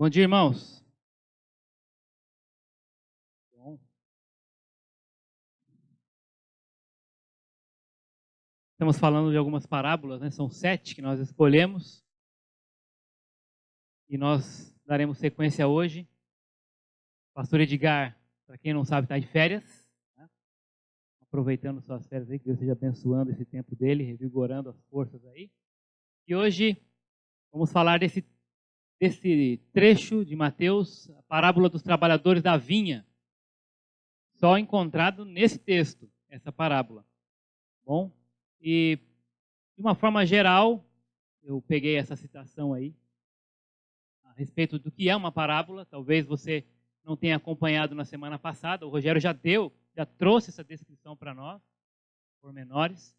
Bom dia, irmãos. Bom, estamos falando de algumas parábolas, né? São 7 que nós escolhemos e nós daremos sequência hoje. O pastor Edgar, para quem não sabe, está de férias, né? Aproveitando suas férias aí, que Deus esteja abençoando esse tempo dele, revigorando as forças aí. E hoje vamos falar desse trecho de Mateus, a parábola dos trabalhadores da vinha, só encontrado nesse texto, essa parábola. Bom, e de uma forma geral, eu peguei essa citação aí, a respeito do que é uma parábola. Talvez você não tenha acompanhado na semana passada, o Rogério já trouxe essa descrição para nós, pormenores,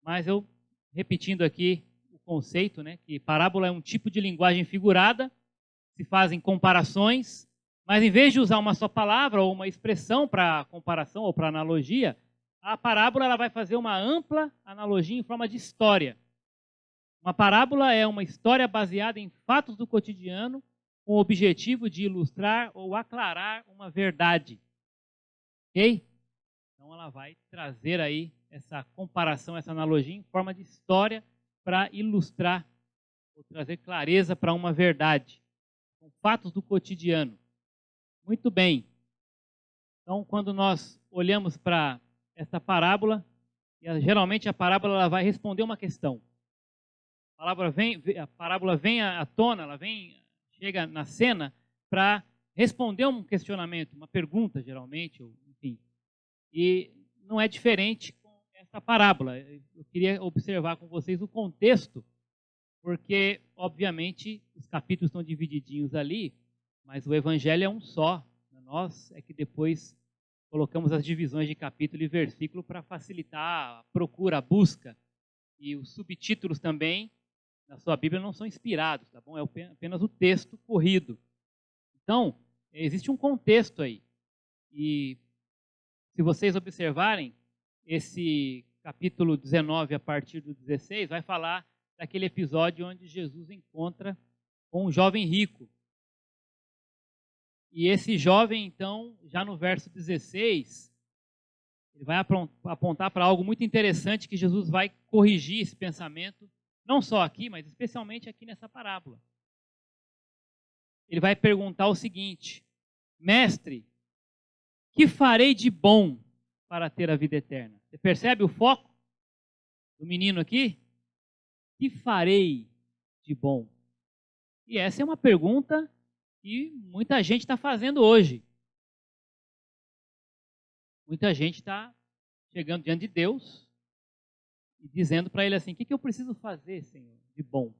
mas eu, repetindo aqui o conceito, né, que parábola é um tipo de linguagem figurada, se fazem comparações, mas em vez de usar uma só palavra ou uma expressão para comparação ou para analogia, a parábola ela vai fazer uma ampla analogia em forma de história. Uma parábola é uma história baseada em fatos do cotidiano com o objetivo de ilustrar ou aclarar uma verdade. Ok? Então ela vai trazer aí essa comparação, essa analogia em forma de história para ilustrar ou trazer clareza para uma verdade. Com fatos do cotidiano. Muito bem. Então, quando nós olhamos para essa parábola, geralmente a parábola ela vai responder uma questão. A parábola vem à tona, chega na cena para responder um questionamento, uma pergunta, geralmente, ou, enfim. E não é diferente com essa parábola. Eu queria observar com vocês o contexto, porque, obviamente, os capítulos estão divididinhos ali, mas o evangelho é um só. Nós é que depois colocamos as divisões de capítulo e versículo para facilitar a procura, a busca. E os subtítulos também, na sua Bíblia, não são inspirados, tá bom? É apenas o texto corrido. Então, existe um contexto aí. E se vocês observarem, esse capítulo 19, a partir do 16, vai falar daquele episódio onde Jesus encontra com um jovem rico. E esse jovem, então, já no verso 16, ele vai apontar para algo muito interessante que Jesus vai corrigir esse pensamento, não só aqui, mas especialmente aqui nessa parábola. Ele vai perguntar o seguinte: Mestre, que farei de bom para ter a vida eterna? Você percebe o foco do menino aqui? Que farei de bom? E essa é uma pergunta que muita gente está fazendo hoje. Muita gente está chegando diante de Deus e dizendo para ele assim: o que eu preciso fazer, Senhor, de bom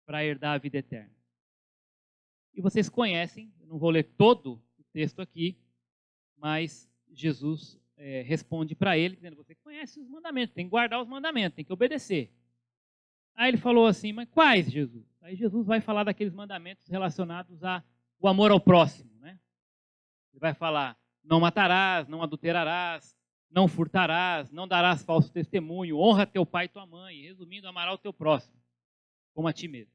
para herdar a vida eterna? E vocês conhecem, eu não vou ler todo o texto aqui, mas Jesus responde para ele, dizendo: você conhece os mandamentos, tem que guardar os mandamentos, tem que obedecer. Aí ele falou assim: mas quais, Jesus? Aí Jesus vai falar daqueles mandamentos relacionados ao amor ao próximo, né? Ele vai falar: não matarás, não adulterarás, não furtarás, não darás falso testemunho, honra teu pai e tua mãe. Resumindo, amarás o teu próximo, como a ti mesmo.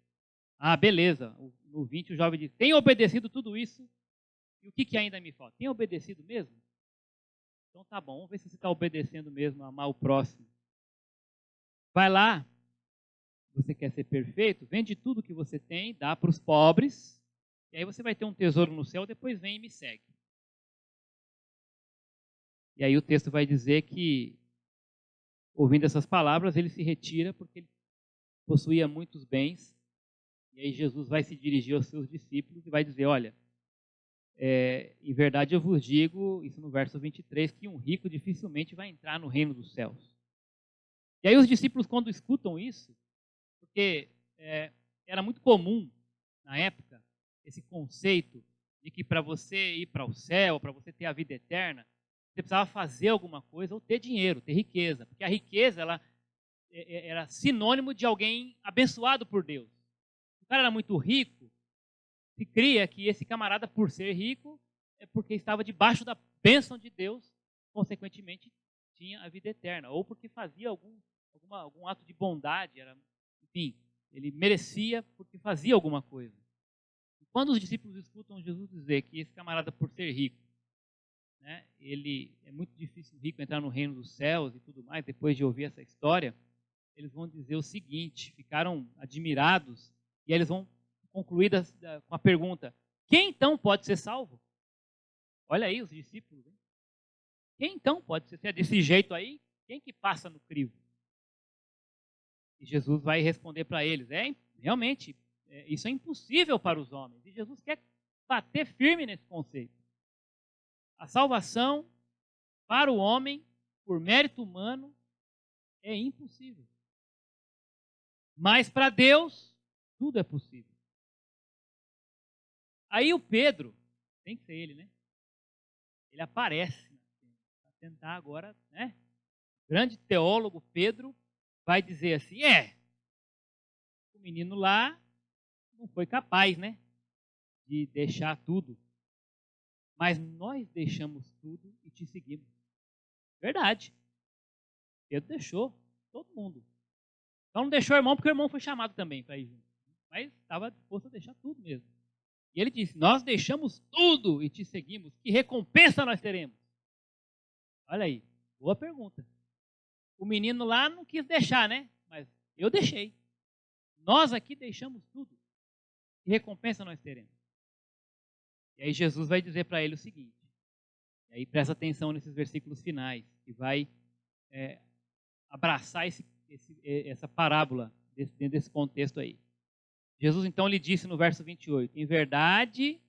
Ah, beleza. No 20 o jovem diz: tenho obedecido tudo isso, e o que ainda me falta? Tem obedecido mesmo? Então tá bom, vamos ver se você está obedecendo mesmo, amar o próximo. Vai lá, você quer ser perfeito, vende tudo que você tem, dá para os pobres, e aí você vai ter um tesouro no céu, depois vem e me segue. E aí o texto vai dizer que, ouvindo essas palavras, ele se retira porque ele possuía muitos bens. E aí Jesus vai se dirigir aos seus discípulos e vai dizer: olha, em verdade eu vos digo, isso no verso 23, que um rico dificilmente vai entrar no reino dos céus. E aí os discípulos, quando escutam isso, porque era muito comum na época esse conceito de que para você ir para o céu, para você ter a vida eterna, você precisava fazer alguma coisa ou ter dinheiro, ter riqueza. Porque a riqueza ela era sinônimo de alguém abençoado por Deus. O cara era muito rico, se cria que esse camarada, por ser rico, é porque estava debaixo da bênção de Deus, consequentemente tinha a vida eterna. Ou porque fazia algum ato de bondade, enfim, ele merecia porque fazia alguma coisa. Quando os discípulos escutam Jesus dizer que esse camarada, por ser rico, né, ele é muito difícil o rico entrar no reino dos céus e tudo mais, depois de ouvir essa história, eles vão dizer o seguinte, ficaram admirados, e aí eles vão concluir com a pergunta, quem então pode ser salvo? Olha aí os discípulos, hein? Quem então pode ser? Se é desse jeito aí, quem que passa no crivo? E Jesus vai responder para eles, realmente, isso é impossível para os homens. E Jesus quer bater firme nesse conceito. A salvação para o homem, por mérito humano, é impossível. Mas para Deus, tudo é possível. Aí o Pedro, tem que ser ele, né? Ele aparece para tentar agora, né? O grande teólogo Pedro vai dizer assim, o menino lá não foi capaz, né? De deixar tudo. Mas nós deixamos tudo e te seguimos. Verdade. Pedro deixou todo mundo. Então não deixou o irmão, porque o irmão foi chamado também para ir junto. Mas estava disposto a deixar tudo mesmo. E ele disse, nós deixamos tudo e te seguimos. Que recompensa nós teremos? Olha aí, boa pergunta. O menino lá não quis deixar, né? Mas eu deixei. Nós aqui deixamos tudo. Que recompensa nós teremos? E aí Jesus vai dizer para ele o seguinte. E aí presta atenção nesses versículos finais, que vai abraçar essa parábola dentro desse contexto aí. Jesus então lhe disse no verso 28, em verdade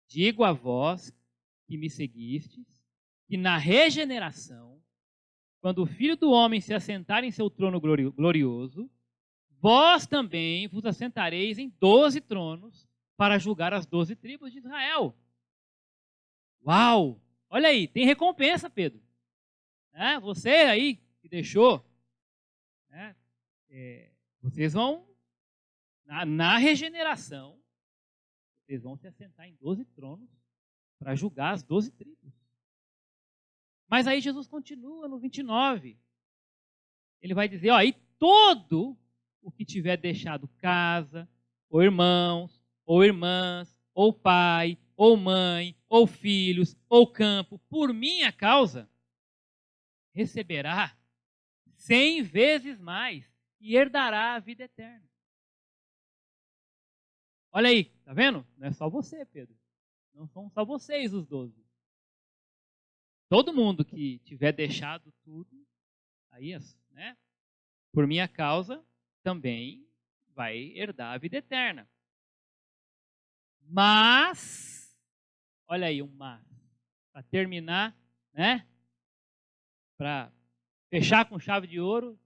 digo a vós que me seguistes, que na regeneração, quando o Filho do Homem se assentar em seu trono glorioso, vós também vos assentareis em 12 tronos para julgar as 12 tribos de Israel. Uau! Olha aí, tem recompensa, Pedro. Você aí que deixou, vocês vão, na regeneração, vocês vão se assentar em 12 tronos para julgar as 12 tribos. Mas aí Jesus continua no 29. Ele vai dizer, e todo o que tiver deixado casa, ou irmãos, ou irmãs, ou pai, ou mãe, ou filhos, ou campo, por minha causa, receberá 100 vezes mais e herdará a vida eterna. Olha aí, tá vendo? Não é só você, Pedro. Não são só vocês os 12. Todo mundo que tiver deixado tudo, aí, né, por minha causa, também vai herdar a vida eterna. Mas, olha aí, mas, para terminar, né, para fechar com chave de ouro,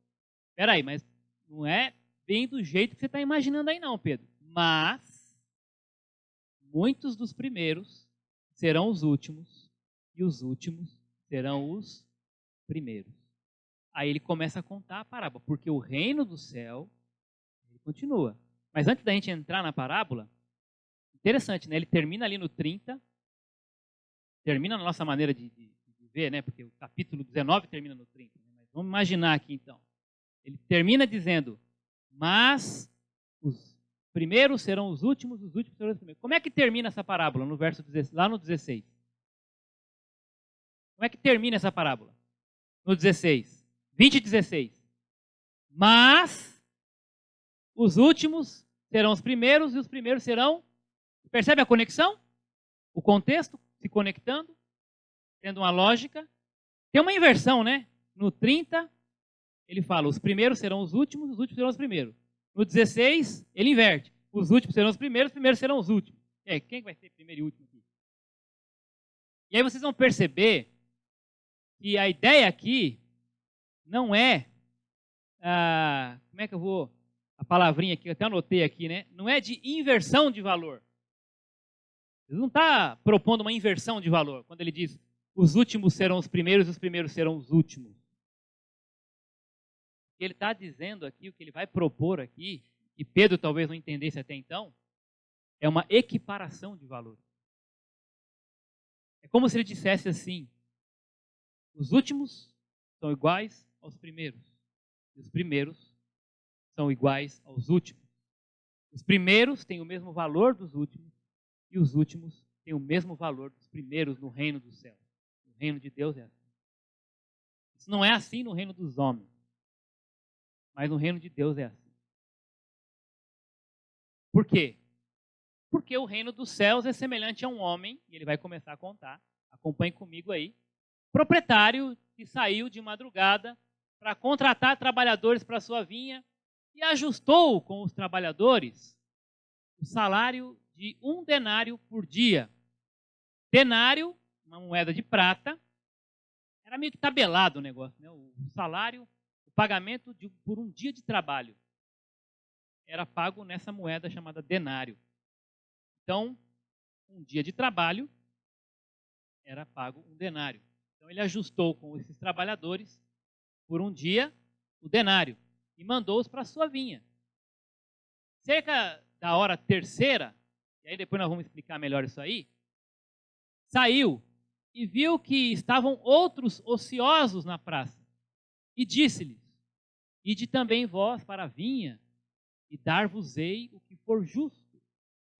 peraí, mas não é bem do jeito que você está imaginando aí não, Pedro. Mas, muitos dos primeiros serão os últimos, e os últimos serão os primeiros. Aí ele começa a contar a parábola, porque o reino do céu, ele continua. Mas antes da gente entrar na parábola, interessante, né? Ele termina ali no 30, termina na nossa maneira de ver, né? Porque o capítulo 19 termina no 30. Né? Mas vamos imaginar aqui então. Ele termina dizendo, mas os primeiros serão os últimos serão os primeiros. Como é que termina essa parábola no verso 16, lá no 16? Como é que termina essa parábola? No 16. 20 e 16. Mas os últimos serão os primeiros e os primeiros serão... Percebe a conexão? O contexto se conectando, tendo uma lógica. Tem uma inversão, né? No 30, ele fala, os primeiros serão os últimos serão os primeiros. No 16, ele inverte. Os últimos serão os primeiros serão os últimos. Quem vai ser primeiro e último aqui? E aí vocês vão perceber que a ideia aqui não é... como é que eu vou... A palavrinha que eu até anotei aqui, né? Não é de inversão de valor. Ele não está propondo uma inversão de valor. Quando ele diz, os últimos serão os primeiros e os primeiros serão os últimos. O que ele está dizendo aqui, o que ele vai propor aqui, que Pedro talvez não entendesse até então, é uma equiparação de valor. É como se ele dissesse assim, os últimos são iguais aos primeiros. E os primeiros são iguais aos últimos. Os primeiros têm o mesmo valor dos últimos. e os últimos têm o mesmo valor dos primeiros no reino dos céus. No reino de Deus é assim. Isso não é assim no reino dos homens, mas no reino de Deus é assim. Por quê? Porque o reino dos céus é semelhante a um homem, e ele vai começar a contar, acompanhe comigo aí, proprietário que saiu de madrugada para contratar trabalhadores para sua vinha e ajustou com os trabalhadores o salário de 1 denário por dia. Denário, uma moeda de prata, era meio que tabelado o negócio, né? O salário, o pagamento por um dia de trabalho era pago nessa moeda chamada denário. Então, um dia de trabalho era pago 1 denário. Então ele ajustou com esses trabalhadores por um dia o denário e mandou-os para a sua vinha. Cerca da hora terceira, e aí depois nós vamos explicar melhor isso aí, saiu e viu que estavam outros ociosos na praça e disse-lhes: ide também vós para a vinha e dar-vos-ei o que for justo.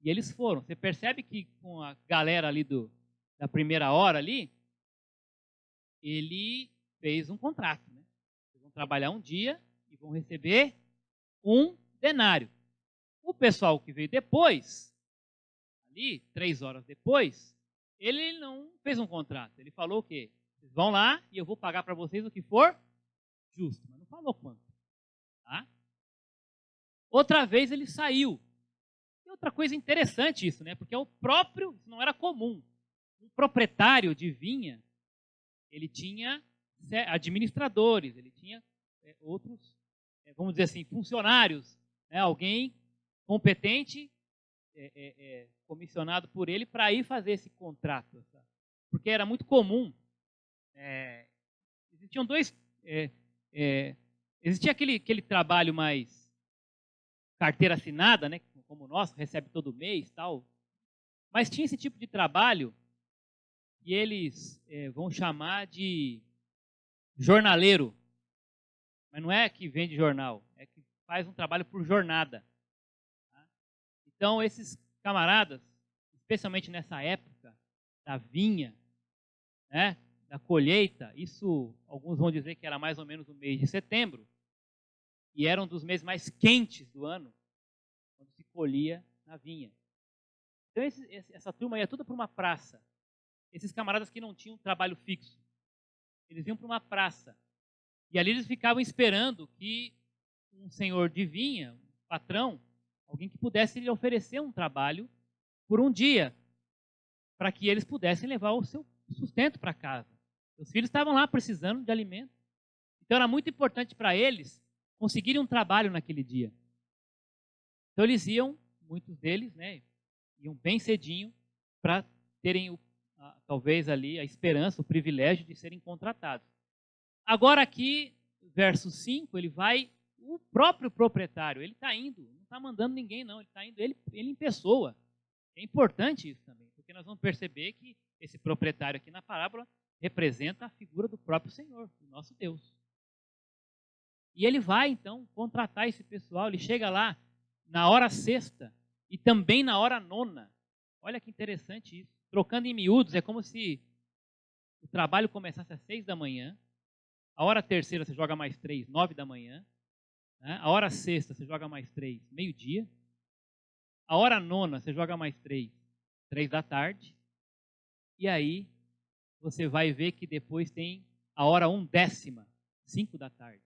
E eles foram. Você percebe que com a galera ali da primeira hora ali, ele fez um contrato, né? Eles vão trabalhar um dia e vão receber 1 denário. O pessoal que veio depois, ali, 3 horas depois, ele não fez um contrato. Ele falou o quê? Vocês vão lá e eu vou pagar para vocês o que for justo. Mas não falou quanto. Tá? Outra vez ele saiu. E outra coisa interessante isso, né? Porque o próprio, isso não era comum. Um proprietário de vinha, ele tinha administradores, ele tinha outros, vamos dizer assim, funcionários, né? Alguém competente, comissionado por ele para ir fazer esse contrato. Sabe? Porque era muito comum. Existiam dois. Existia aquele trabalho mais carteira assinada, né? Como o nosso, recebe todo mês tal. Mas tinha esse tipo de trabalho que eles vão chamar de jornaleiro. Mas não é que vende jornal, é que faz um trabalho por jornada. Tá? Então, esses camaradas, especialmente nessa época da vinha, né, da colheita, isso alguns vão dizer que era mais ou menos no mês de setembro, e era um dos meses mais quentes do ano, quando se colhia na vinha. Então, essa turma ia toda para uma praça. Esses camaradas que não tinham trabalho fixo, eles iam para uma praça. E ali eles ficavam esperando que um senhor de vinha, um patrão, alguém que pudesse lhe oferecer um trabalho por um dia, para que eles pudessem levar o seu sustento para casa. Os filhos estavam lá precisando de alimento. Então era muito importante para eles conseguirem um trabalho naquele dia. Então eles iam, muitos deles, né, iam bem cedinho para terem talvez ali a esperança, o privilégio de serem contratados. Agora aqui, verso 5, ele vai, o próprio proprietário, ele está indo, não está mandando ninguém não, ele está indo, ele em pessoa. É importante isso também, porque nós vamos perceber que esse proprietário aqui na parábola representa a figura do próprio Senhor, do nosso Deus. E ele vai então contratar esse pessoal, ele chega lá na hora sexta e também na hora nona. Olha que interessante isso. Trocando em miúdos, é como se o trabalho começasse às 6 da manhã, a hora terceira você joga mais 3, 9 da manhã, né? A hora sexta você joga mais 3, meio-dia, a hora nona você joga mais 3, 3 da tarde, e aí você vai ver que depois tem a hora 1/10, 5 da tarde,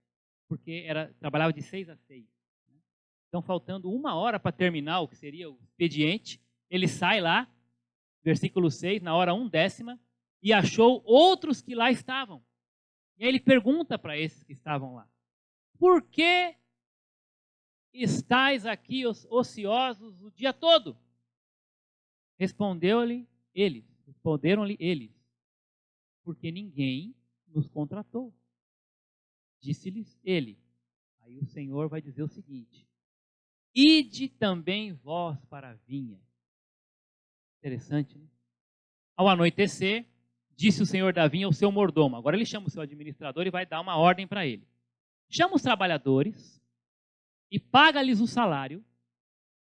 porque trabalhava de 6 a 6. Né? Então, faltando 1 hora para terminar o que seria o expediente, ele sai lá, versículo 6, na hora 1/10, e achou outros que lá estavam. E aí ele pergunta para esses que estavam lá: por que estáis aqui ociosos o dia todo? Responderam-lhe eles, porque ninguém nos contratou. Disse-lhes ele. Aí o Senhor vai dizer o seguinte: ide também vós para a vinha. Interessante, né? Ao anoitecer, disse o senhor da vinha ao seu mordomo. Agora ele chama o seu administrador e vai dar uma ordem para ele. Chama os trabalhadores e paga-lhes o salário,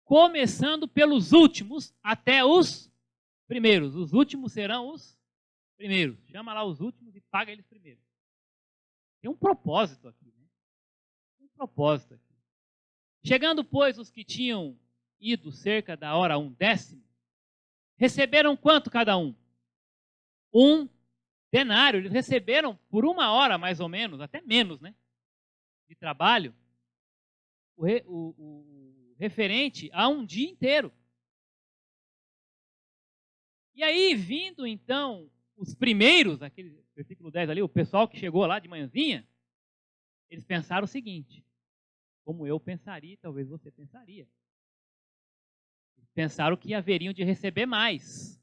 começando pelos últimos até os primeiros. Os últimos serão os primeiros. Chama lá os últimos e paga eles primeiro. Tem um propósito aqui, né? Tem um propósito aqui. Chegando, pois, os que tinham ido cerca da hora 1/10, receberam quanto cada um? 1 denário. Eles receberam por 1 hora, mais ou menos, até menos, né? De trabalho, o referente a um dia inteiro. E aí, vindo então os primeiros, aquele versículo 10 ali, o pessoal que chegou lá de manhãzinha, eles pensaram o seguinte, como eu pensaria, talvez você pensaria. Eles pensaram que haveriam de receber mais.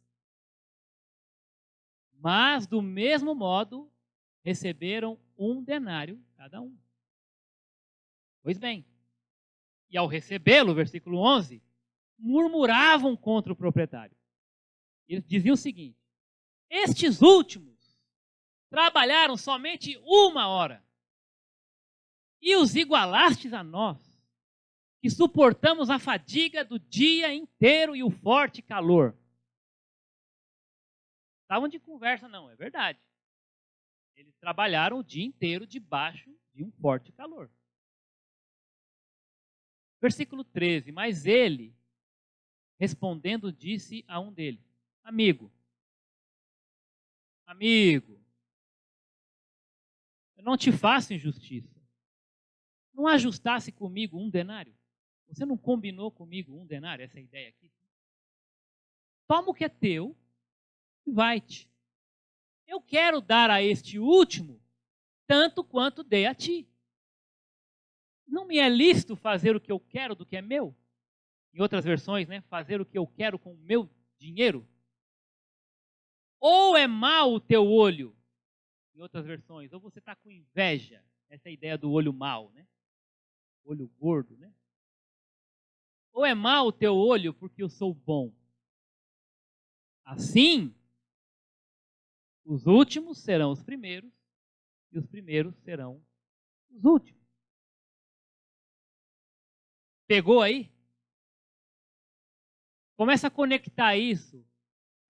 Mas, do mesmo modo, receberam 1 denário cada um. Pois bem, e ao recebê-lo, versículo 11, murmuravam contra o proprietário. Eles diziam o seguinte, estes últimos trabalharam somente 1 hora, e os igualastes a nós, que suportamos a fadiga do dia inteiro e o forte calor. Estavam de conversa, não, é verdade. Eles trabalharam o dia inteiro debaixo de um forte calor. Versículo 13, mas ele, respondendo, disse a um deles, amigo, eu não te faço injustiça. Não ajustasse comigo 1 denário? Você não combinou comigo 1 denário, essa ideia aqui? Toma o que é teu e vai-te. Eu quero dar a este último tanto quanto dei a ti. Não me é lícito fazer o que eu quero do que é meu? Em outras versões, né? Fazer o que eu quero com o meu dinheiro? Ou é mau o teu olho? Em outras versões, ou você está com inveja? Essa é a ideia do olho mau, né? Olho gordo, né? Ou é mau o teu olho porque eu sou bom? Assim, os últimos serão os primeiros e os primeiros serão os últimos. Pegou aí? Começa a conectar isso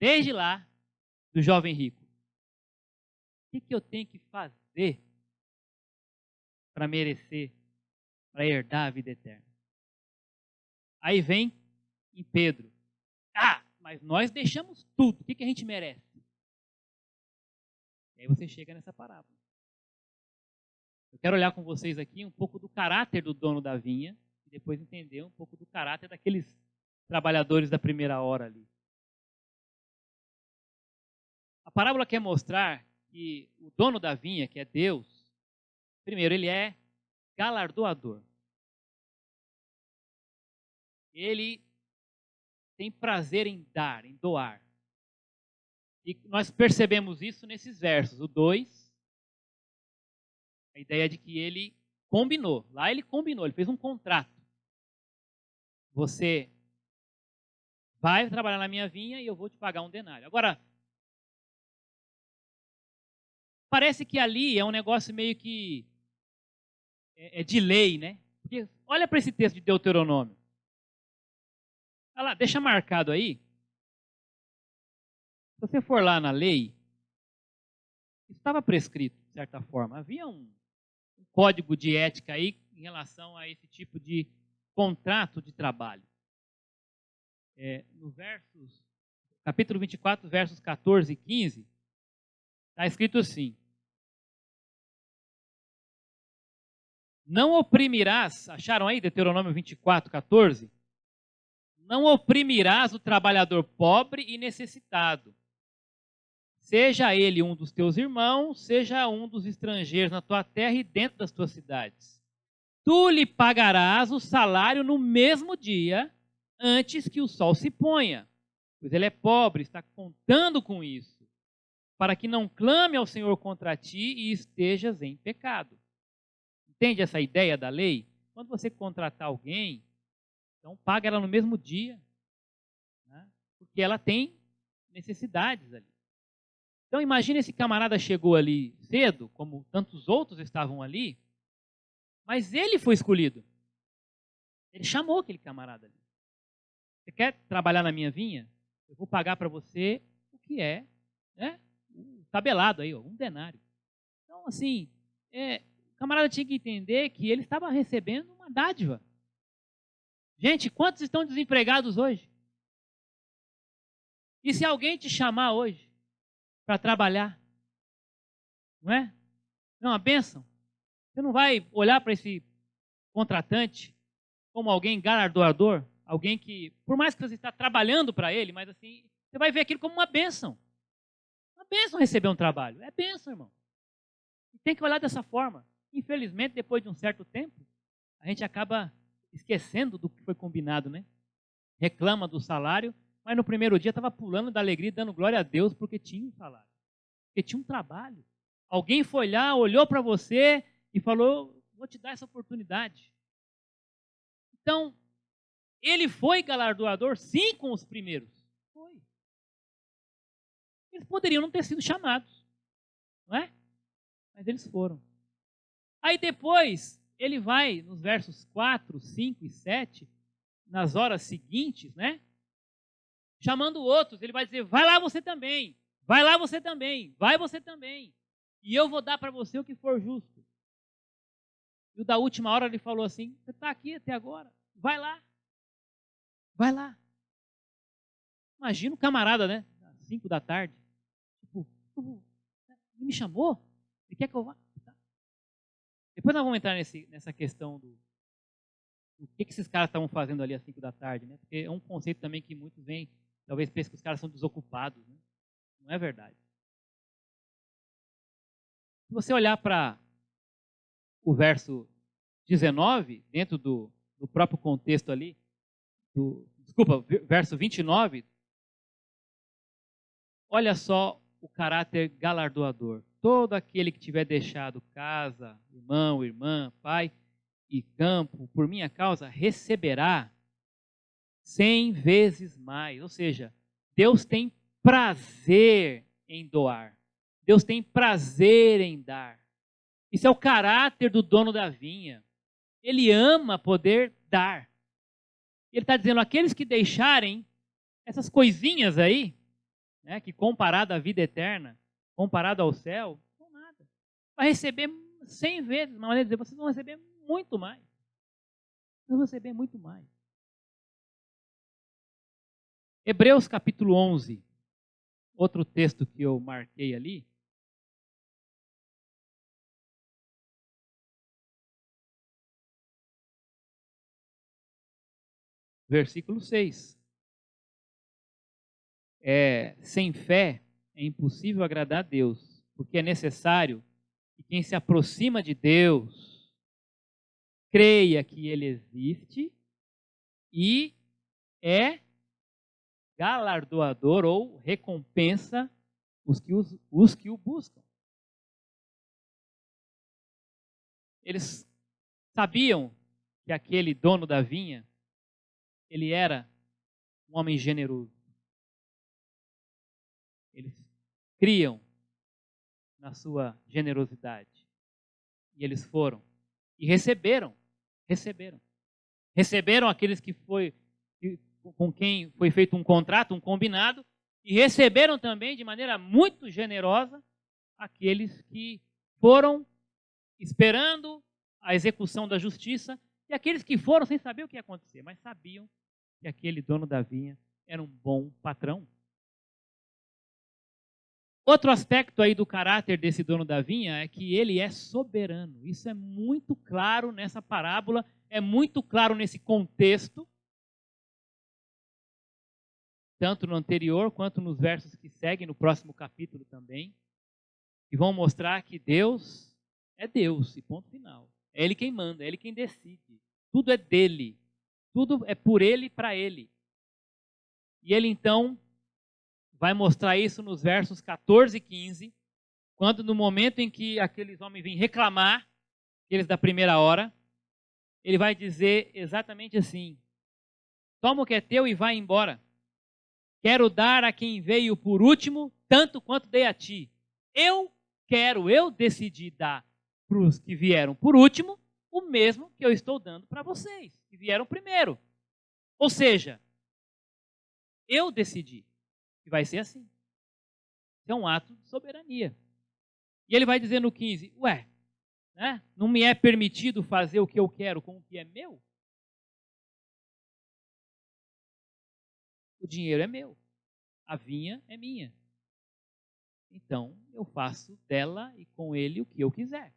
desde lá do jovem rico. O que eu tenho que fazer para merecer, para herdar a vida eterna? Aí vem em Pedro. Ah, mas nós deixamos tudo. O que a gente merece? E aí você chega nessa parábola. Eu quero olhar com vocês aqui um pouco do caráter do dono da vinha e depois entender um pouco do caráter daqueles trabalhadores da primeira hora ali. A parábola quer mostrar que o dono da vinha, que é Deus, primeiro, ele é galardoador. Ele tem prazer em dar, em doar. E nós percebemos isso nesses versos. O 2, a ideia de que ele combinou. Lá ele combinou, ele fez um contrato. Você vai trabalhar na minha vinha e eu vou te pagar 1 denário. Agora, parece que ali é um negócio meio que é de lei, né? Porque olha para esse texto de Deuteronômio. Olha lá, deixa marcado aí. Se você for lá na lei, estava prescrito, de certa forma. Havia um código de ética aí em relação a esse tipo de contrato de trabalho. No capítulo 24, versos 14 e 15, está escrito assim: não oprimirás, acharam aí Deuteronômio 24, 14? Não oprimirás o trabalhador pobre e necessitado, seja ele um dos teus irmãos, seja um dos estrangeiros na tua terra e dentro das tuas cidades. Tu lhe pagarás o salário no mesmo dia, antes que o sol se ponha, pois ele é pobre, está contando com isso, para que não clame ao Senhor contra ti e estejas em pecado. Entende essa ideia da lei? Quando você contratar alguém, então paga ela no mesmo dia, né? Porque ela tem necessidades ali. Então imagine esse camarada chegou ali cedo, como tantos outros estavam ali, mas ele foi escolhido. Ele chamou aquele camarada ali. Você quer trabalhar na minha vinha? Eu vou pagar para você o que é, né, tabelado aí, ó, 1 denário. Então, assim, o camarada tinha que entender que ele estava recebendo uma dádiva. Gente, quantos estão desempregados hoje? E se alguém te chamar hoje para trabalhar, não é? Não é uma bênção? Você não vai olhar para esse contratante como alguém galardoador, alguém que, por mais que você está trabalhando para ele, mas assim, você vai ver aquilo como uma bênção. Uma bênção receber um trabalho. É bênção, irmão. E tem que olhar dessa forma. Infelizmente, depois de um certo tempo, a gente acaba esquecendo do que foi combinado, né? Reclama do salário, mas no primeiro dia estava pulando da alegria, dando glória a Deus porque tinha um salário, porque tinha um trabalho. Alguém foi lá, olhou para você e falou, vou te dar essa oportunidade. Então, ele foi galardoador, sim, com os primeiros. Foi. Eles poderiam não ter sido chamados, não é? Mas eles foram. Aí depois, ele vai, nos versos 4, 5 e 7, nas horas seguintes, né? Chamando outros, ele vai dizer, vai lá você também, vai lá você também, vai você também. E eu vou dar para você o que for justo. E o da última hora ele falou assim, você está aqui até agora, vai lá. Vai lá. Imagina o camarada, né? Às 5 da tarde. Tipo, ele me chamou? Ele quer que eu vá? Tá. Depois nós vamos entrar nessa questão do que esses caras estavam fazendo ali às 5 da tarde, né? Porque é um conceito também que muitos veem, talvez pensem que os caras são desocupados, né? Não é verdade. Se você olhar para o verso 19, dentro do próprio contexto ali, verso 29, olha só o caráter galardoador. Todo aquele que tiver deixado casa, irmão, irmã, pai e campo, por minha causa, receberá 100 vezes mais. Ou seja, Deus tem prazer em doar. Deus tem prazer em dar. Isso é o caráter do dono da vinha. Ele ama poder dar. Ele está dizendo, aqueles que deixarem essas coisinhas aí, né, que comparado à vida eterna, comparado ao céu, não são nada. Vai receber 100 vezes, uma maneira de dizer, vocês vão receber muito mais. Vocês vão receber muito mais. Hebreus capítulo 11, outro texto que eu marquei ali. Versículo 6. Sem fé é impossível agradar a Deus, porque é necessário que quem se aproxima de Deus creia que Ele existe e é galardoador ou recompensa os que o buscam. Eles sabiam que aquele dono da vinha, ele era um homem generoso. Eles criam na sua generosidade. E eles foram. E receberam. Receberam aqueles com quem foi feito um contrato, um combinado. E receberam também, de maneira muito generosa, aqueles que foram esperando a execução da justiça. E aqueles que foram sem saber o que ia acontecer, mas sabiam que aquele dono da vinha era um bom patrão. Outro aspecto aí do caráter desse dono da vinha é que ele é soberano. Isso é muito claro nessa parábola, é muito claro nesse contexto, tanto no anterior quanto nos versos que seguem, no próximo capítulo também, que vão mostrar que Deus é Deus, e ponto final. É Ele quem manda, é Ele quem decide. Tudo é dele, tudo é por Ele e para Ele. E Ele então vai mostrar isso nos versos 14 e 15, quando no momento em que aqueles homens vêm reclamar, aqueles da primeira hora, ele vai dizer exatamente assim: toma o que é teu e vai embora. Quero dar a quem veio por último, tanto quanto dei a ti. Eu decidi dar para os que vieram por último, o mesmo que eu estou dando para vocês, que vieram primeiro. Ou seja, eu decidi. E vai ser assim. Isso é um ato de soberania. E ele vai dizer no 15, ué, né? Não me é permitido fazer o que eu quero com o que é meu? O dinheiro é meu. A vinha é minha. Então, eu faço dela e com ele o que eu quiser.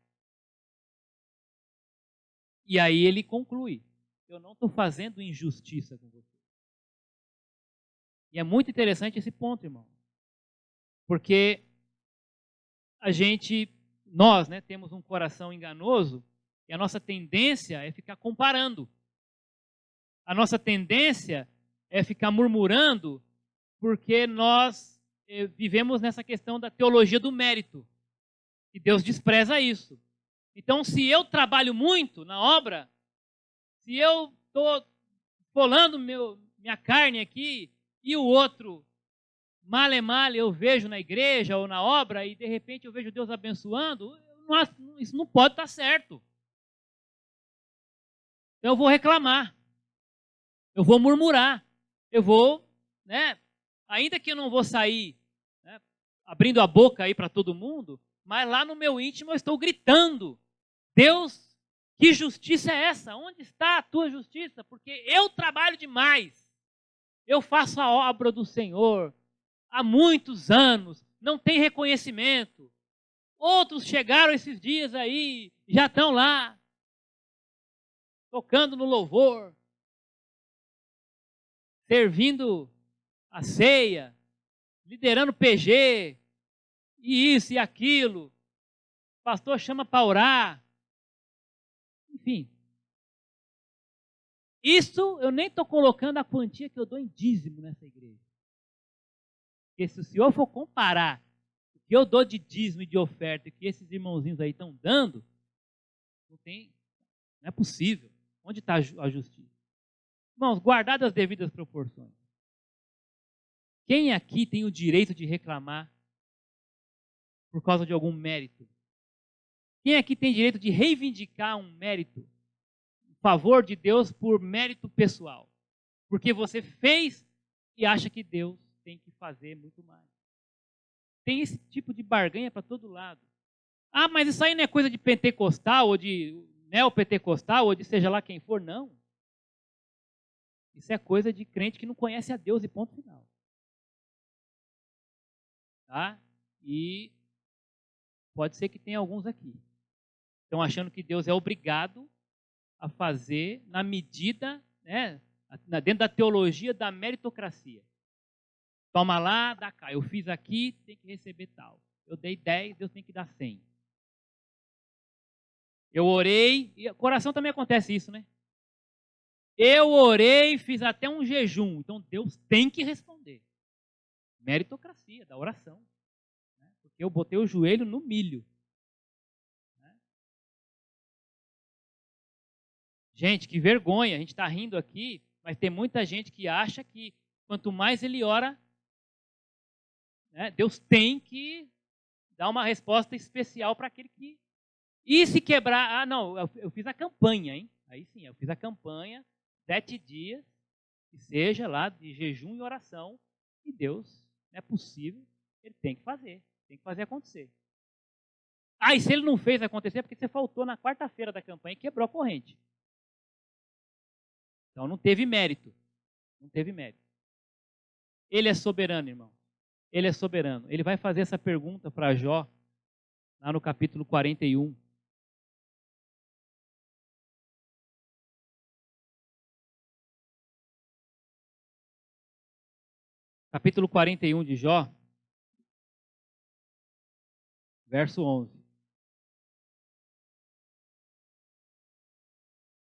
E aí ele conclui, eu não estou fazendo injustiça com você. E é muito interessante esse ponto, irmão. Porque nós, né, temos um coração enganoso e a nossa tendência é ficar comparando. A nossa tendência é ficar murmurando porque nós vivemos nessa questão da teologia do mérito. E Deus despreza isso. Então, se eu trabalho muito na obra, se eu estou folando minha carne aqui e o outro, mal é mal, eu vejo na igreja ou na obra e de repente eu vejo Deus abençoando, isso não pode estar certo. Então eu vou reclamar, eu vou murmurar, eu vou, né, ainda que eu não vou sair, né, abrindo a boca aí para todo mundo, mas lá no meu íntimo eu estou gritando, Deus, que justiça é essa? Onde está a tua justiça? Porque eu trabalho demais, eu faço a obra do Senhor há muitos anos, não tem reconhecimento. Outros chegaram esses dias aí, já estão lá, tocando no louvor, servindo a ceia, liderando PG, e isso e aquilo. O pastor chama para orar. Enfim. Isso eu nem estou colocando a quantia que eu dou em dízimo nessa igreja. Porque se o senhor for comparar o que eu dou de dízimo e de oferta e que esses irmãozinhos aí estão dando, não é possível. Onde está a justiça? Irmãos, guardadas as devidas proporções. Quem aqui tem o direito de reclamar por causa de algum mérito? Quem aqui tem direito de reivindicar um mérito em favor de Deus por mérito pessoal? Porque você fez e acha que Deus tem que fazer muito mais. Tem esse tipo de barganha para todo lado. Ah, mas isso aí não é coisa de pentecostal ou de neopentecostal ou de seja lá quem for, não. Isso é coisa de crente que não conhece a Deus e ponto final. Tá? E pode ser que tenha alguns aqui. Estão achando que Deus é obrigado a fazer na medida, né, dentro da teologia da meritocracia. Toma lá, dá cá. Eu fiz aqui, tem que receber tal. Eu dei 10, Deus tem que dar 100. Eu orei, e o coração também acontece isso, né? Eu orei, fiz até um jejum. Então Deus tem que responder. Meritocracia da oração. Né? Porque eu botei o joelho no milho. Né? Gente, que vergonha. A gente está rindo aqui, mas tem muita gente que acha que quanto mais ele ora, né, Deus tem que dar uma resposta especial para aquele que... E se quebrar... Ah, não, eu fiz a campanha, hein? Aí sim, eu fiz a campanha, 7 dias, que seja lá de jejum e oração, e Deus, não é possível, ele tem que fazer acontecer. Ah, e se ele não fez acontecer, é porque você faltou na quarta-feira da campanha e quebrou a corrente. Então não teve mérito. Não teve mérito. Ele é soberano, irmão. Ele é soberano. Ele vai fazer essa pergunta para Jó, lá no capítulo 41. Capítulo 41 de Jó, verso 11.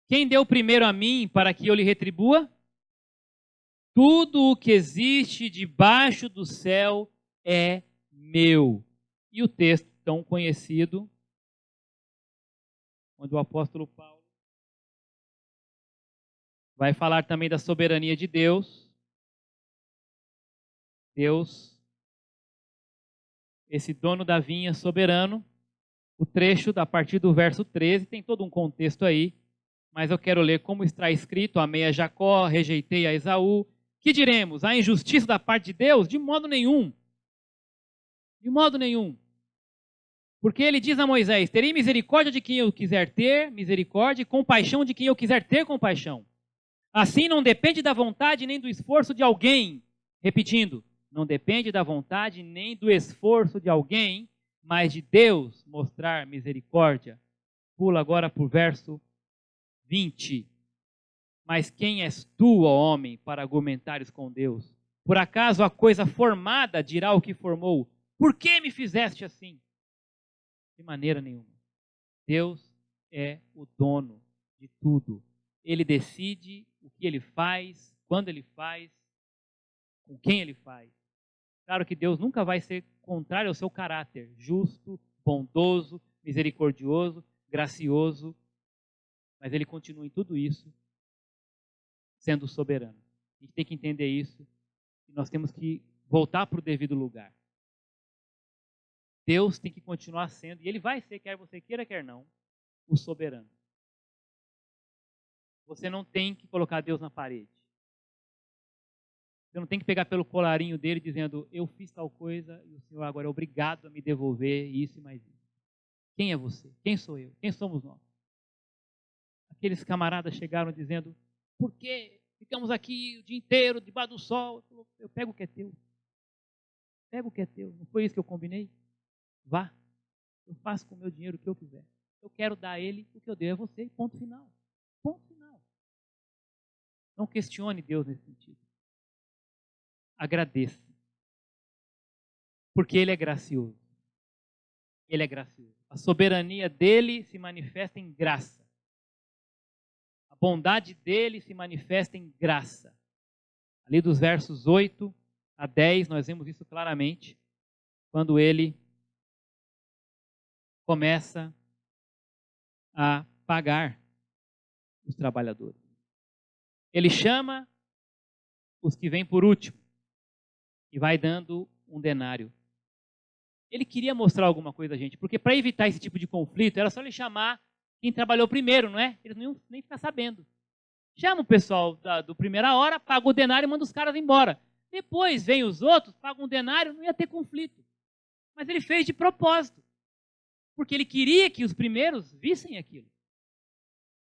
Quem deu primeiro a mim para que eu lhe retribua? Tudo o que existe debaixo do céu é meu. E o texto tão conhecido, onde o apóstolo Paulo vai falar também da soberania de Deus. Deus, esse dono da vinha soberano, o trecho a partir do verso 13, tem todo um contexto aí, mas eu quero ler como está escrito: amei a Jacó, rejeitei a Esaú, Que diremos? A injustiça da parte de Deus? De modo nenhum. De modo nenhum. Porque ele diz a Moisés: terei misericórdia de quem eu quiser ter misericórdia e compaixão de quem eu quiser ter compaixão. Assim não depende da vontade nem do esforço de alguém. Repetindo, não depende da vontade nem do esforço de alguém, mas de Deus mostrar misericórdia. Pula agora para o verso 20. Mas quem és tu, ó homem, para argumentares com Deus? Por acaso a coisa formada dirá o que formou? Por que me fizeste assim? De maneira nenhuma. Deus é o dono de tudo. Ele decide o que ele faz, quando ele faz, com quem ele faz. Claro que Deus nunca vai ser contrário ao seu caráter, justo, bondoso, misericordioso, gracioso, mas ele continua em tudo isso sendo soberano. A gente tem que entender isso e nós temos que voltar para o devido lugar. Deus tem que continuar sendo, e ele vai ser, quer você queira, quer não, o soberano. Você não tem que colocar Deus na parede. Você não tem que pegar pelo colarinho dele dizendo, eu fiz tal coisa e o Senhor agora é obrigado a me devolver isso e mais isso. Quem é você? Quem sou eu? Quem somos nós? Aqueles camaradas chegaram dizendo, por que ficamos aqui o dia inteiro debaixo do sol? Eu pego o que é teu. Pego o que é teu. Não foi isso que eu combinei? Vá. Eu faço com o meu dinheiro o que eu quiser. Eu quero dar a ele o que eu dei a você. Ponto final. Ponto final. Não questione Deus nesse sentido. Agradeça. Porque ele é gracioso. Ele é gracioso. A soberania dele se manifesta em graça. A bondade dele se manifesta em graça. Ali dos versos 8 a 10, nós vemos isso claramente, quando ele começa a pagar os trabalhadores. Ele chama os que vêm por último e vai dando um denário. Ele queria mostrar alguma coisa a gente, porque para evitar esse tipo de conflito, era só ele chamar quem trabalhou primeiro, não é? Eles não iam nem ficar sabendo. Chama o pessoal do primeira hora, paga o denário e manda os caras embora. Depois vem os outros, pagam um denário, não ia ter conflito. Mas ele fez de propósito, porque ele queria que os primeiros vissem aquilo.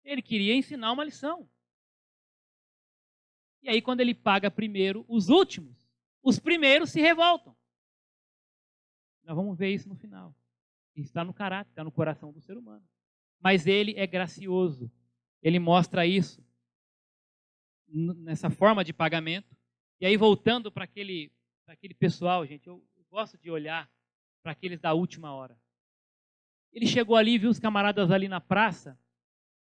Ele queria ensinar uma lição. E aí, quando ele paga primeiro os últimos, os primeiros se revoltam. Nós vamos ver isso no final. Isso está no caráter, está no coração do ser humano. Mas ele é gracioso. Ele mostra isso nessa forma de pagamento. E aí, voltando para aquele pessoal, gente, eu gosto de olhar para aqueles da última hora. Ele chegou ali, viu os camaradas ali na praça.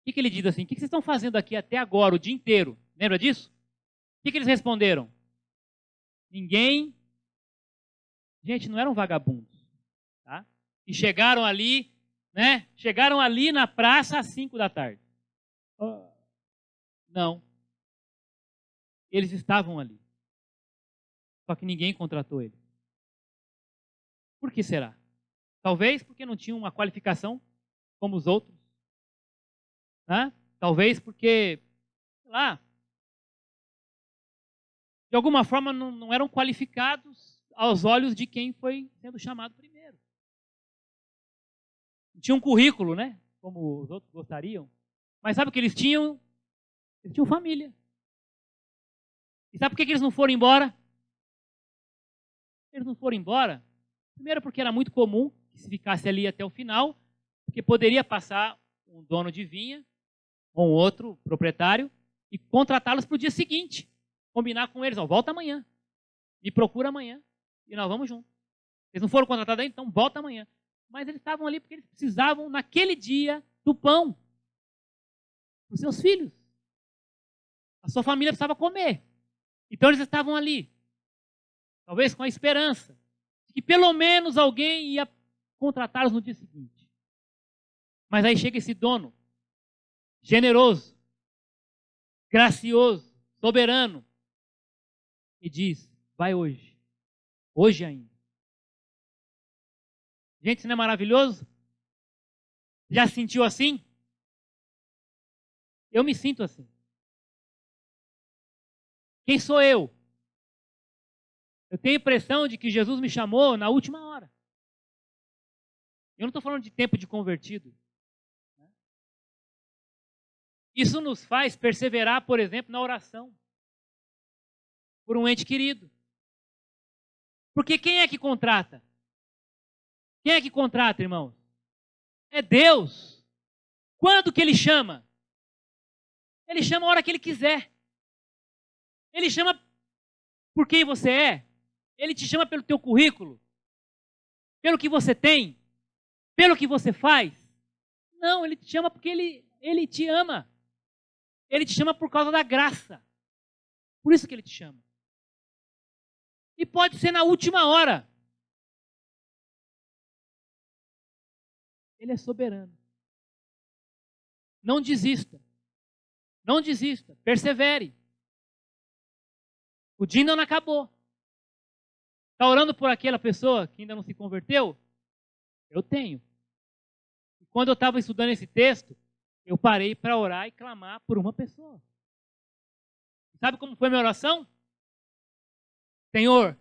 O que ele diz assim? O que vocês estão fazendo aqui até agora, o dia inteiro? Lembra disso? O que eles responderam? Ninguém. Gente, não eram vagabundos. Tá? E chegaram ali, né? Chegaram ali na praça às 5 da tarde. Não. Eles estavam ali. Só que ninguém contratou eles. Por que será? Talvez porque não tinham uma qualificação como os outros. Né? Talvez porque, sei lá, de alguma forma não eram qualificados aos olhos de quem foi sendo chamado primeiro. Não tinha um currículo, né? Como os outros gostariam. Mas sabe o que eles tinham? Eles tinham família. E sabe por que eles não foram embora? Eles não foram embora. Primeiro porque era muito comum que se ficasse ali até o final, porque poderia passar um dono de vinha ou um outro proprietário e contratá-los para o dia seguinte. Combinar com eles, ó, volta amanhã. Me procura amanhã e nós vamos juntos. Eles não foram contratados ainda, então volta amanhã. Mas eles estavam ali porque eles precisavam, naquele dia, do pão. Para os seus filhos. A sua família precisava comer. Então eles estavam ali. Talvez com a esperança de que pelo menos alguém ia contratá-los no dia seguinte. Mas aí chega esse dono, generoso, gracioso, soberano, e diz, vai hoje. Hoje ainda. Gente, isso não é maravilhoso? Já se sentiu assim? Eu me sinto assim. Quem sou eu Eu tenho a impressão de que Jesus me chamou na última hora. Eu não estou falando de tempo de convertido. Isso nos faz perseverar, por exemplo, na oração por um ente querido. Porque quem é que contrata? Quem é que contrata, irmãos? É Deus. Quando que Ele chama? Ele chama a hora que Ele quiser. Ele chama por quem você é. Ele te chama pelo teu currículo. Pelo que você tem. Pelo que você faz. Não, Ele te chama porque Ele te ama. Ele te chama por causa da graça. Por isso que Ele te chama. E pode ser na última hora. Ele é soberano. Não desista. Não desista. Persevere. O dia ainda não acabou. Está orando por aquela pessoa que ainda não se converteu? Eu tenho. E quando eu estava estudando esse texto, eu parei para orar e clamar por uma pessoa. Sabe como foi a minha oração? Senhor,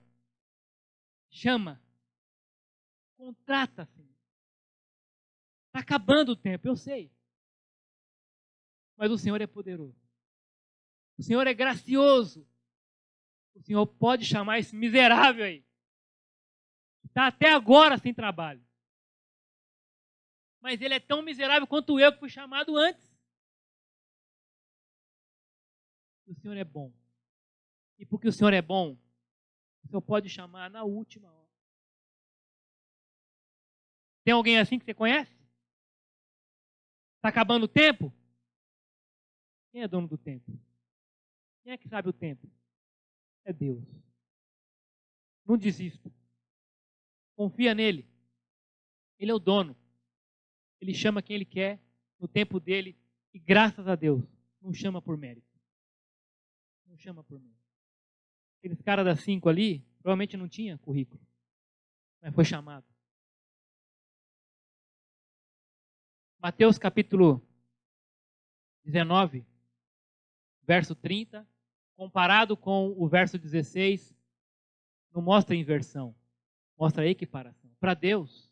chama. Contrata, Senhor. Está acabando o tempo, eu sei. Mas o Senhor é poderoso. O Senhor é gracioso. O Senhor pode chamar esse miserável aí. Está até agora sem trabalho. Mas ele é tão miserável quanto eu que fui chamado antes. O Senhor é bom. E porque o Senhor é bom, o Senhor pode chamar na última hora. Tem alguém assim que você conhece? Está acabando o tempo? Quem é dono do tempo? Quem é que sabe o tempo? É Deus. Não desista. Confia nele. Ele é o dono. Ele chama quem ele quer, no tempo dele, e graças a Deus, não chama por mérito. Não chama por mérito. Aqueles caras das 5 ali, provavelmente não tinha currículo, mas foi chamado. Mateus capítulo 19, verso 30, comparado com o verso 16, não mostra inversão, mostra equiparação. Para Deus,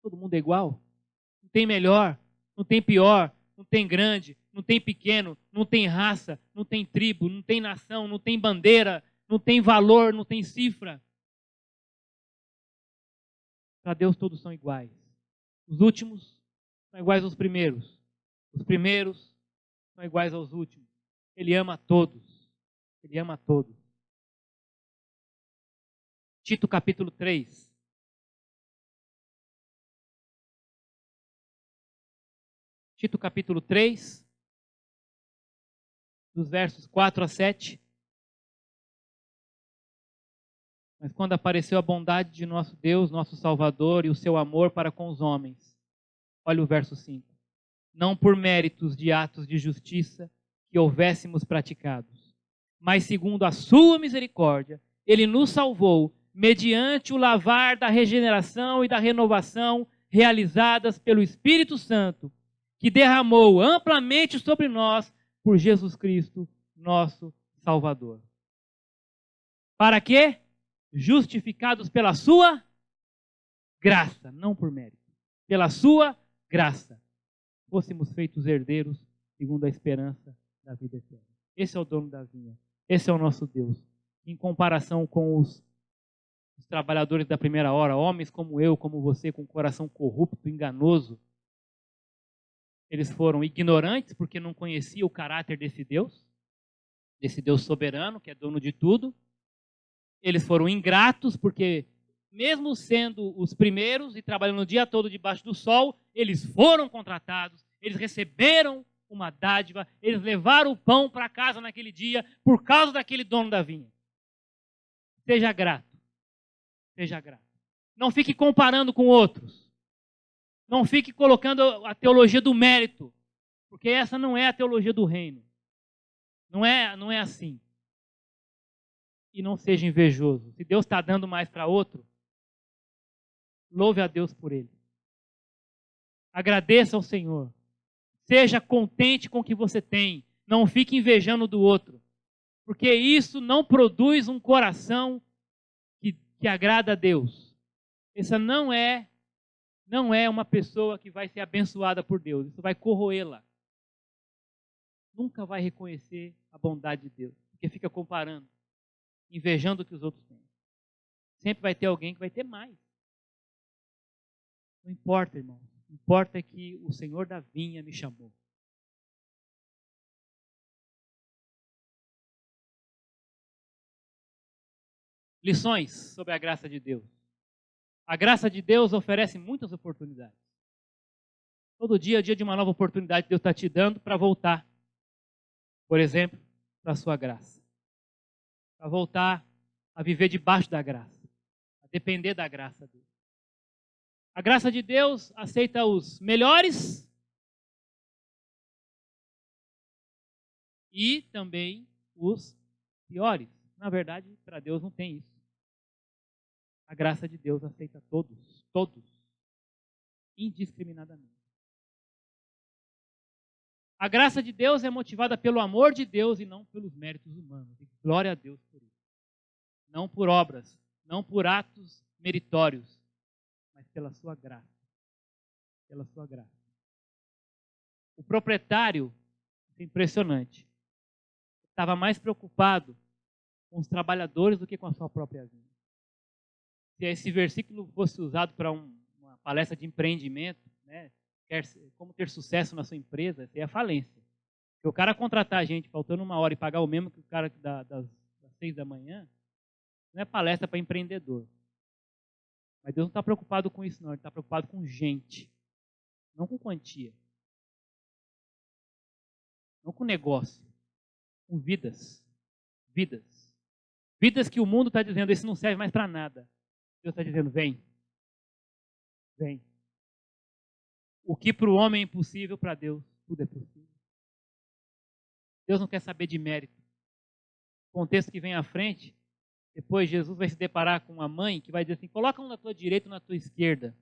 todo mundo é igual. Não tem melhor, não tem pior, não tem grande, não tem pequeno, não tem raça, não tem tribo, não tem nação, não tem bandeira, não tem valor, não tem cifra. Para Deus todos são iguais. Os últimos são iguais aos primeiros. Os primeiros são iguais aos últimos. Ele ama a todos. Ele ama a todos. Tito capítulo 3. Tito capítulo 3, dos versos 4 a 7. Mas quando apareceu a bondade de nosso Deus, nosso Salvador, e o seu amor para com os homens. Olha o verso 5. Não por méritos de atos de justiça que houvéssemos praticados, mas segundo a sua misericórdia, ele nos salvou mediante o lavar da regeneração e da renovação realizadas pelo Espírito Santo, que derramou amplamente sobre nós por Jesus Cristo, nosso Salvador. Para quê? Justificados pela sua graça, não por mérito. Pela sua graça, fôssemos feitos herdeiros segundo a esperança da vida eterna. Esse é o dono da vinha. Esse é o nosso Deus. Em comparação com os trabalhadores da primeira hora, homens como eu, como você, com coração corrupto, enganoso, eles foram ignorantes porque não conheciam o caráter desse Deus soberano, que é dono de tudo. Eles foram ingratos porque, mesmo sendo os primeiros e trabalhando o dia todo debaixo do sol, eles foram contratados, eles receberam uma dádiva, eles levaram o pão para casa naquele dia por causa daquele dono da vinha. Seja grato. Seja grato. Não fique comparando com outros. Não fique colocando a teologia do mérito, porque essa não é a teologia do reino. Não é assim. E não seja invejoso. Se Deus está dando mais para outro, louve a Deus por ele. Agradeça ao Senhor. Seja contente com o que você tem. Não fique invejando do outro. Porque isso não produz um coração que agrada a Deus. Essa não é uma pessoa que vai ser abençoada por Deus. Isso vai corroê-la. Nunca vai reconhecer a bondade de Deus, porque fica comparando, invejando o que os outros têm. Sempre vai ter alguém que vai ter mais. Não importa, irmão. O que importa é que o Senhor da vinha me chamou. Lições sobre a graça de Deus. A graça de Deus oferece muitas oportunidades. Todo dia é dia de uma nova oportunidade que Deus está te dando para voltar. Por exemplo, para a sua graça. Para voltar a viver debaixo da graça. A depender da graça dele. A graça de Deus aceita os melhores e também os piores. Na verdade, para Deus não tem isso. A graça de Deus aceita todos, indiscriminadamente. A graça de Deus é motivada pelo amor de Deus e não pelos méritos humanos. E glória a Deus por isso. Não por obras, não por atos meritórios, mas pela sua graça. Pela sua graça. O proprietário, isso é impressionante, estava mais preocupado com os trabalhadores do que com a sua própria vida. Se esse versículo fosse usado para uma palestra de empreendimento, né, como ter sucesso na sua empresa, seria falência. Porque o cara contratar a gente faltando 1 hora e pagar o mesmo que o cara das 6 da manhã, não é palestra para empreendedor. Mas Deus não está preocupado com isso, não. Ele está preocupado com gente, não com quantia. Não com negócio, com vidas. Vidas. Vidas que o mundo está dizendo, isso não serve mais para nada. Deus está dizendo, vem. Vem. O que para o homem é impossível, para Deus tudo é possível. Deus não quer saber de mérito. O contexto que vem à frente, depois Jesus vai se deparar com uma mãe que vai dizer assim, coloca um na tua direita e um na tua esquerda.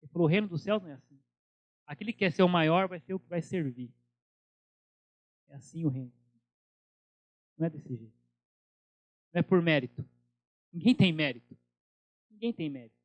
Ele falou, o reino dos céus não é assim. Aquele que quer ser o maior vai ser o que vai servir. É assim o reino. Não é desse jeito. Não é por mérito. Ninguém tem mérito. Ninguém tem mérito.